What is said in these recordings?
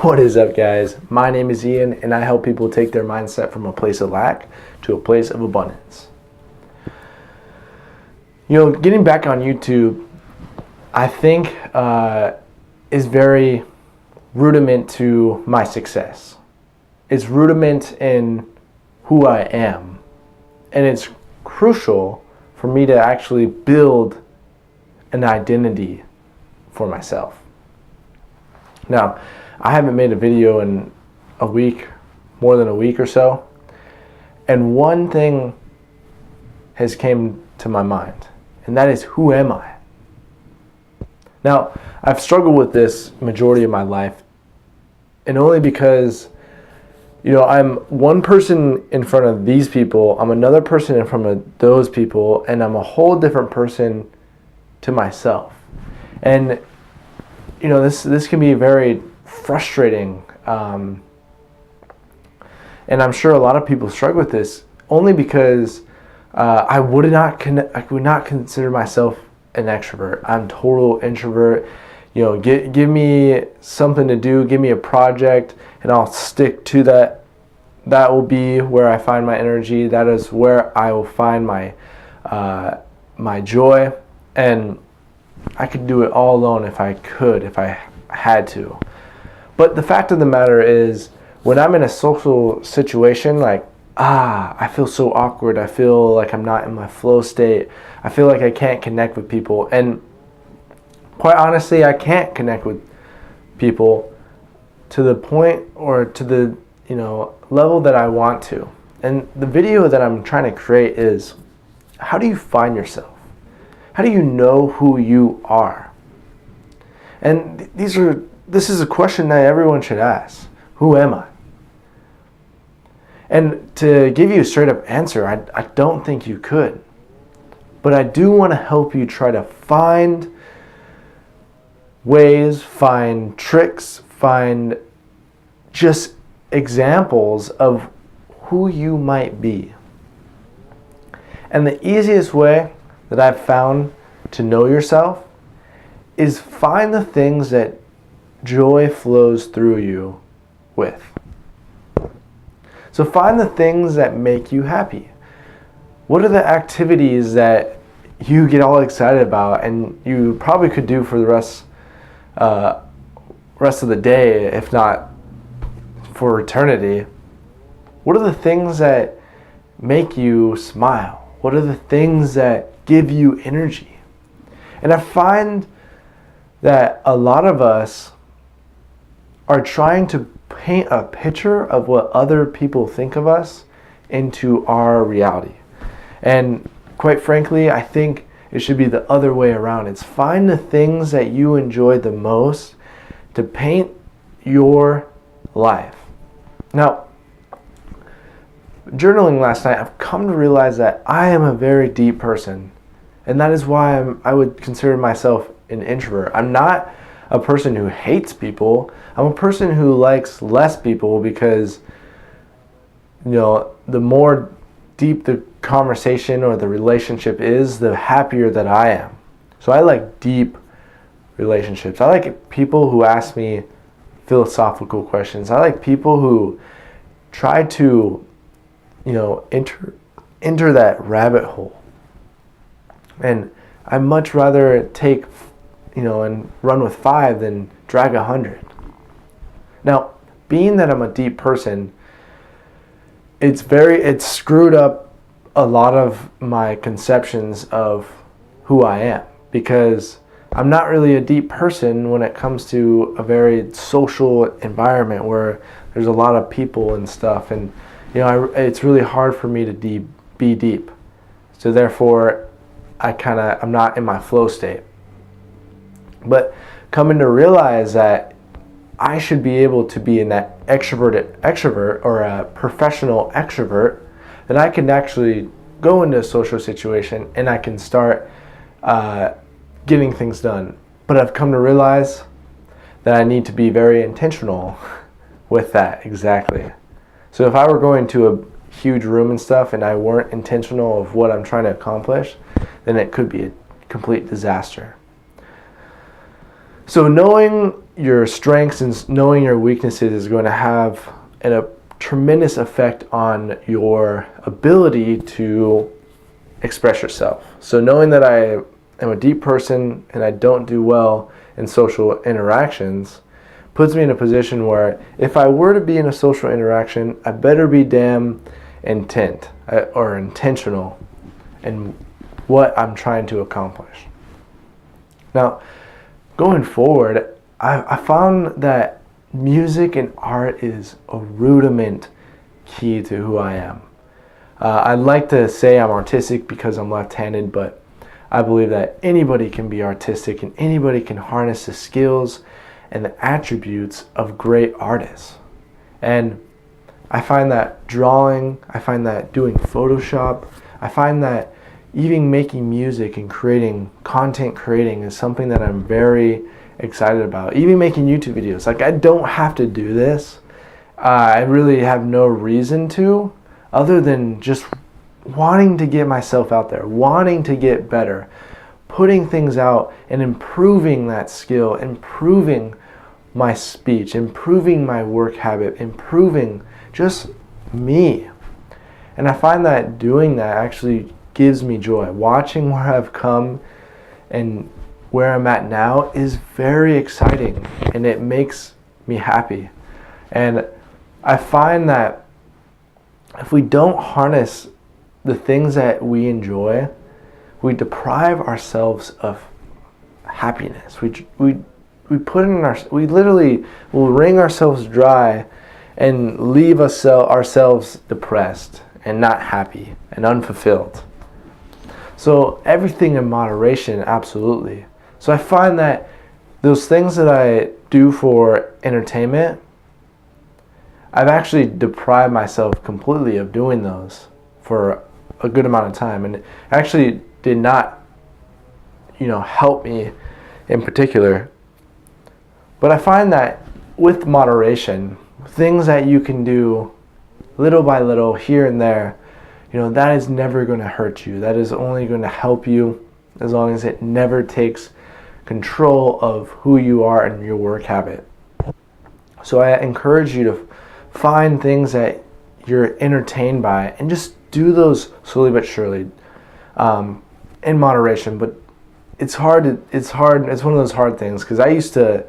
What is up, guys? My name is Ian, and I help people take their mindset from a place of lack to a place of abundance. Getting back on YouTube, I think is very rudiment to my success. It's rudiment in who I am, and it's crucial for me to actually build an identity for myself. Now, I haven't made a video in a week, more than a week or so, and one thing has came to my mind, and that is, who am I? Now, I've struggled with this majority of my life, and only because I'm one person in front of these people, I'm another person in front of those people, and I'm a whole different person to myself. And this can be very frustrating, and I'm sure a lot of people struggle with this, only because I would not consider myself an extrovert. I'm total introvert. Give me something to do, give me a project, and I'll stick to that. That will be where I find my energy. That is where I will find my joy, and I could do it all alone if I had to. But the fact of the matter is, when I'm in a social situation, I feel so awkward. I feel like I'm not in my flow state. I feel like I can't connect with people. And quite honestly, I can't connect with people to the point or to the level that I want to. And the video that I'm trying to create is, how do you find yourself? How do you know who you are? And this is a question that everyone should ask. Who am I? And to give you a straight up answer, I don't think you could. But I do want to help you try to find ways, find tricks, find just examples of who you might be. And the easiest way that I've found to know yourself is find the things that joy flows through you with. So find the things that make you happy. What are the activities that you get all excited about and you probably could do for the rest of the day, if not for eternity? What are the things that make you smile? What are the things that give you energy? And I find that a lot of us are trying to paint a picture of what other people think of us into our reality. And quite frankly, I think it should be the other way around. It's find the things that you enjoy the most to paint your life. Now, journaling last night, I've come to realize that I am a very deep person, and that is why I would consider myself an introvert. I'm not a person who hates people. I'm a person who likes less people because, the more deep the conversation or the relationship is, the happier that I am. So I like deep relationships. I like people who ask me philosophical questions. I like people who try to, enter that rabbit hole. And I'd much rather take, and run with 5 than drag 100. Now, being that I'm a deep person, it's screwed up a lot of my conceptions of who I am, because I'm not really a deep person when it comes to a very social environment where there's a lot of people and stuff, and it's really hard for me to be deep. So therefore, I'm not in my flow state. But coming to realize that I should be able to be an extroverted extrovert or a professional extrovert, then I can actually go into a social situation and I can start getting things done. But I've come to realize that I need to be very intentional with that exactly. So if I were going to a huge room and stuff and I weren't intentional of what I'm trying to accomplish, then it could be a complete disaster. So knowing your strengths and knowing your weaknesses is going to have a tremendous effect on your ability to express yourself. So knowing that I am a deep person and I don't do well in social interactions puts me in a position where if I were to be in a social interaction, I better be damn intentional in what I'm trying to accomplish. Now, going forward, I found that music and art is a rudiment key to who I am. I'd like to say I'm artistic because I'm left-handed, but I believe that anybody can be artistic and anybody can harness the skills and the attributes of great artists. And I find that drawing, I find that doing Photoshop, I find that even making music and content creating is something that I'm very excited about. Even making YouTube videos. Like, I don't have to do this. I really have no reason to, other than just wanting to get myself out there, wanting to get better, putting things out and improving that skill, improving my speech, improving my work habit, improving just me. And I find that doing that actually gives me joy. Watching where I've come and where I'm at now is very exciting, and it makes me happy. And I find that if we don't harness the things that we enjoy, we deprive ourselves of happiness. We literally will wring ourselves dry and leave ourselves depressed and not happy and unfulfilled. So everything in moderation, absolutely. So I find that those things that I do for entertainment, I've actually deprived myself completely of doing those for a good amount of time, and it actually did not, help me in particular. But I find that with moderation, things that you can do little by little here and there, that is never going to hurt you. That is only going to help you as long as it never takes control of who you are and your work habit. So I encourage you to find things that you're entertained by and just do those slowly but surely, in moderation. But it's hard. It's one of those hard things, because I used to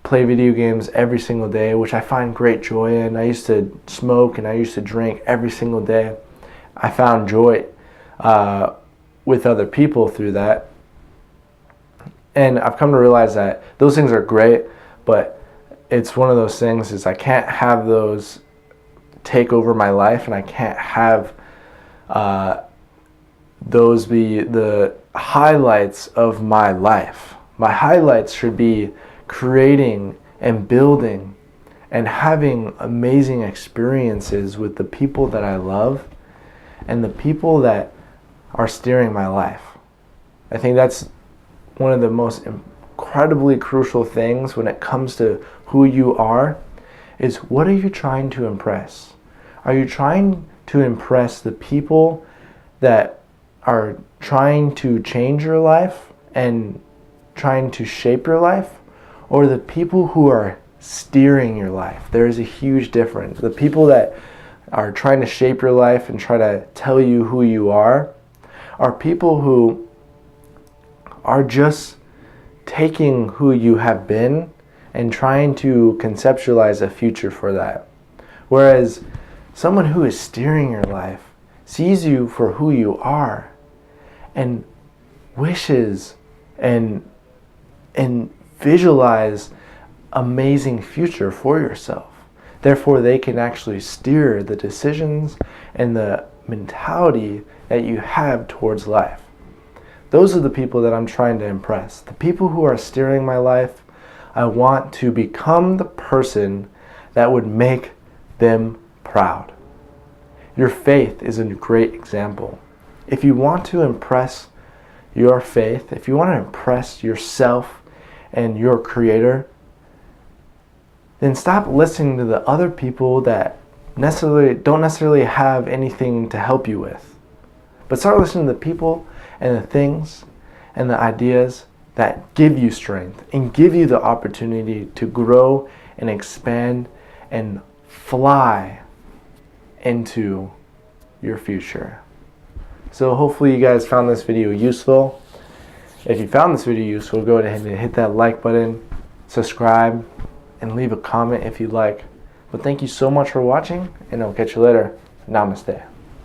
play video games every single day, which I find great joy in. I used to smoke and I used to drink every single day. I found joy with other people through that. And I've come to realize that those things are great, but it's one of those things is I can't have those take over my life, and I can't have those be the highlights of my life. My highlights should be creating and building and having amazing experiences with the people that I love and the people that are steering my life. I think that's one of the most incredibly crucial things when it comes to who you are, is what are you trying to impress? Are you trying to impress the people that are trying to change your life and trying to shape your life, or the people who are steering your life? There is a huge difference. The people that are trying to shape your life and try to tell you who you are people who are just taking who you have been and trying to conceptualize a future for that. Whereas someone who is steering your life sees you for who you are and wishes and visualize amazing future for yourself. Therefore, they can actually steer the decisions and the mentality that you have towards life. Those are the people that I'm trying to impress. The people who are steering my life, I want to become the person that would make them proud. Your faith is a great example. If you want to impress your faith, if you want to impress yourself and your Creator, then stop listening to the other people that don't necessarily have anything to help you with. But start listening to the people and the things and the ideas that give you strength and give you the opportunity to grow and expand and fly into your future. So hopefully you guys found this video useful. If you found this video useful, go ahead and hit that like button, subscribe, and leave a comment if you'd like. But thank you so much for watching, and I'll catch you later. Namaste.